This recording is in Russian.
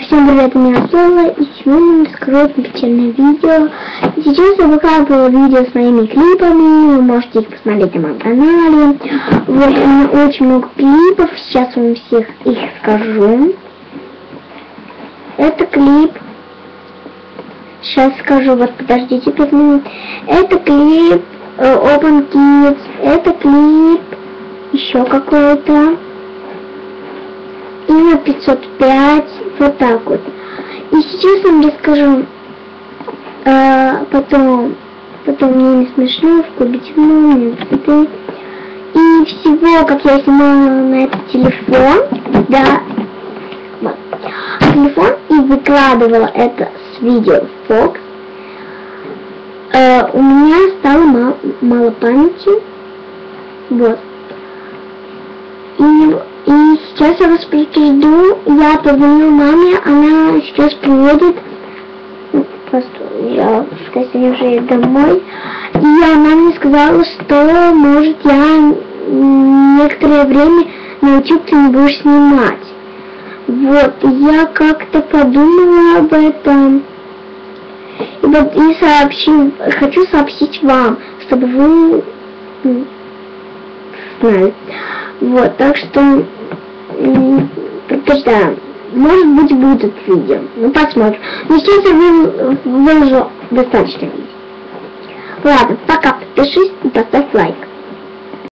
Всем привет, меня Соло, и сегодня я расскажу печальное видео. Сейчас я выкладываю видео с моими клипами, вы можете их посмотреть на моем канале. Вот, у меня очень много клипов, сейчас вам всех их скажу. Это клип, сейчас скажу, вот подождите 5 минут. Это клип Open Kids, это клип еще какой-то. Имя 505, вот так вот. И сейчас я вам расскажу, потом мне не смешно, в клубе темно, мне цветы. И всего, как я снимала на этот телефон, да, вот, телефон, и выкладывала это с видео Fox, у меня стало мало памяти, вот. И сейчас я вас предупрежду, я позвонила маме, она сейчас приедет, просто я сегодня уже еду домой, и она мне сказала, что, может, я некоторое время на YouTube ты не будешь снимать. Вот, я как-то подумала об этом, и вот хочу сообщить вам, чтобы вы знали. Вот, так что предупреждаю, может быть, будет видео, ну посмотрим. Но сейчас я выложу достаточно видео. Ладно, пока, подпишись и поставь лайк.